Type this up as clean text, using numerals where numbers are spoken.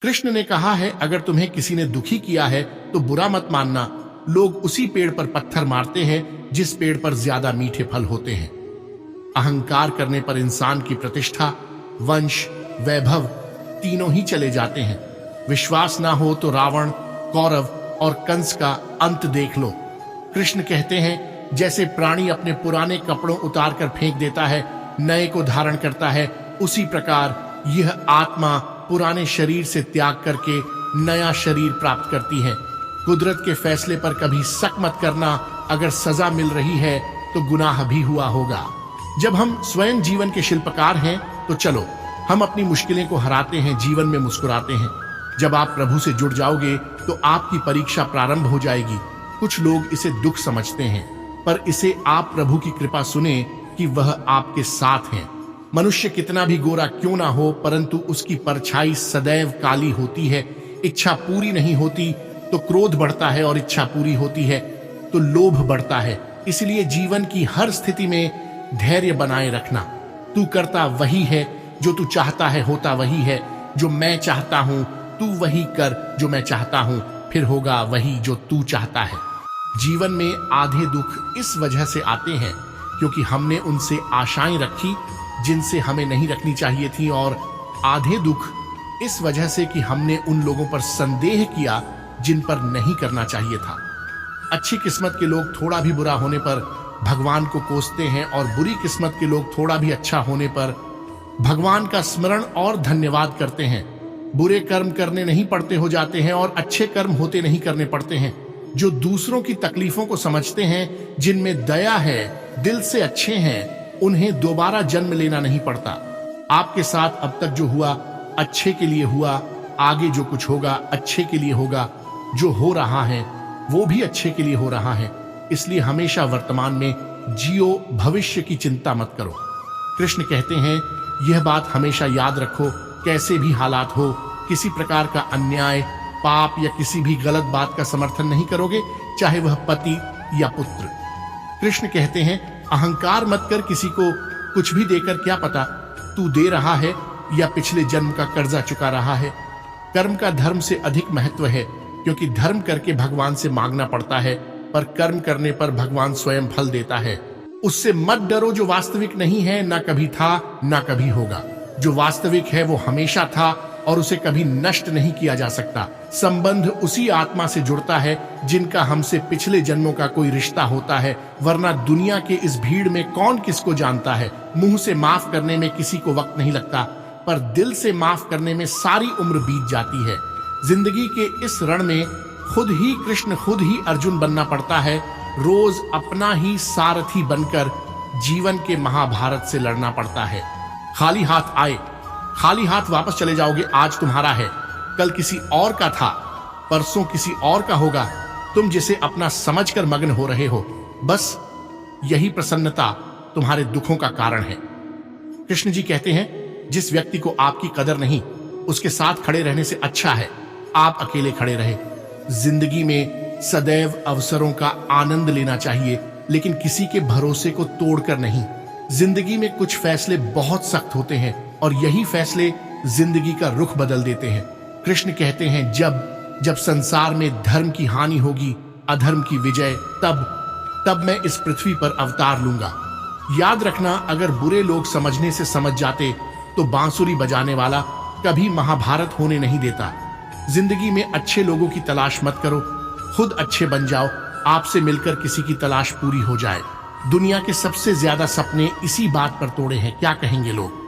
कृष्ण ने कहा है, अगर तुम्हें किसी ने दुखी किया है तो बुरा मत मानना। लोग उसी पेड़ पर पत्थर मारते हैं जिस पेड़ पर ज्यादा मीठे फल होते हैं। अहंकार करने पर इंसान की प्रतिष्ठा, वंश, वैभव तीनों ही चले जाते हैं। विश्वास ना हो तो रावण, कौरव और कंस का अंत देख लो। कृष्ण कहते हैं, जैसे प्राणी अपने पुराने कपड़ों उतार कर फेंक देता है, नए को धारण करता है, उसी प्रकार यह आत्मा पुराने शरीर से त्याग करके नया शरीर प्राप्त करती है। कुदरत के फैसले पर कभी शक मत करना। अगर सजा मिल रही है तो गुनाह भी हुआ होगा। जब हम स्वयं जीवन के शिल्पकार हैं तो चलो हम अपनी मुश्किलें को हराते हैं, जीवन में मुस्कुराते हैं। जब आप प्रभु से जुड़ जाओगे तो आपकी परीक्षा प्रारंभ हो जाएगी। कुछ लोग इसे दुख समझते हैं, पर इसे आप प्रभु की कृपा सुने कि वह आपके साथ हैं। मनुष्य कितना भी गोरा क्यों ना हो, परंतु उसकी परछाई सदैव काली होती है। इच्छा पूरी नहीं होती तो क्रोध बढ़ता है, और इच्छा पूरी होती है तो लोभ बढ़ता है। इसलिए जीवन की हर स्थिति में धैर्य बनाए रखना। तू करता वही है जो तू चाहता है, होता वही है जो मैं चाहता हूं। तू वही कर जो मैं चाहता हूं, फिर होगा वही जो तू चाहता है। जीवन में आधे दुख इस वजह से आते हैं क्योंकि हमने उनसे आशाएं रखी जिनसे हमें नहीं रखनी चाहिए थी, और आधे दुख इस वजह से कि हमने उन लोगों पर संदेह किया जिन पर नहीं करना चाहिए था। अच्छी किस्मत के लोग थोड़ा भी बुरा होने पर भगवान को कोसते हैं, और बुरी किस्मत के लोग थोड़ा भी अच्छा होने पर भगवान का स्मरण और धन्यवाद करते हैं। बुरे कर्म करने नहीं पड़ते हो जाते हैं, और अच्छे कर्म होते नहीं करने पड़ते हैं। जो दूसरों की तकलीफों को समझते हैं, जिनमें दया है, दिल से अच्छे हैं, उन्हें दोबारा जन्म लेना नहीं पड़ता। आपके साथ अब तक जो हुआ अच्छे के लिए हुआ, आगे जो कुछ होगा अच्छे के लिए होगा। जो हो रहा है वो भी अच्छे के लिए हो रहा है। इसलिए हमेशा वर्तमान में जियो, भविष्य की चिंता मत करो। कृष्ण कहते हैं, यह बात हमेशा याद रखो, कैसे भी हालात हो, किसी प्रकार का अन्याय, पाप या किसी भी गलत बात का समर्थन नहीं करोगे, चाहे वह पति या पुत्र। कृष्ण कहते हैं, अहंकार मत कर। किसी को कुछ भी देकर क्या पता तू दे रहा है या पिछले जन्म का कर्जा चुका रहा है। कर्म का धर्म से अधिक महत्व है, क्योंकि धर्म करके भगवान से मांगना पड़ता है, पर कर्म करने पर भगवान स्वयं फल देता है। उससे मत डरो जो वास्तविक नहीं है, ना कभी था ना कभी होगा। जो वास्तविक है वो हमेशा था, और उसे कभी नष्ट नहीं किया जा सकता। संबंध उसी आत्मा से जुड़ता है जिनका हमसे पिछले जन्मों का कोई रिश्ता होता है, वरना दुनिया के इस भीड़ में कौन किसको जानता है। मुंह से माफ करने में किसी को वक्त नहीं लगता, पर दिल से माफ करने में सारी उम्र बीत जाती है। जिंदगी के इस रण में खुद ही कृष्ण, खुद ही अर्जुन बनना पड़ता है। रोज अपना ही सारथी बनकर जीवन के महाभारत से लड़ना पड़ता है। खाली हाथ आए, खाली हाथ वापस चले जाओगे। आज तुम्हारा है, कल किसी और का था, परसों किसी और का होगा। तुम जिसे अपना समझकर मग्न हो रहे हो, बस यही प्रसन्नता तुम्हारे दुखों का कारण है। कृष्ण जी कहते हैं, जिस व्यक्ति को आपकी कदर नहीं, उसके साथ खड़े रहने से अच्छा है आप अकेले खड़े रहे। जिंदगी में सदैव अवसरों का आनंद लेना चाहिए, लेकिन किसी के भरोसे को तोड़कर नहीं। जिंदगी में कुछ फैसले बहुत सख्त होते हैं, और यही फैसले जिंदगी का रुख बदल देते हैं। कृष्ण कहते हैं, जब संसार में धर्म की हानि होगी, अधर्म की विजय, तब मैं इस पृथ्वी पर अवतार लूंगा। याद रखना, अगर बुरे लोग समझने से समझ जाते तो बांसुरी बजाने वाला कभी महाभारत होने नहीं देता। जिंदगी में अच्छे लोगों की तलाश मत करो, खुद अच्छे बन जाओ। आपसे मिलकर किसी की तलाश पूरी हो जाए। दुनिया के सबसे ज्यादा सपने इसी बात पर तोड़े हैं, क्या कहेंगे लोग।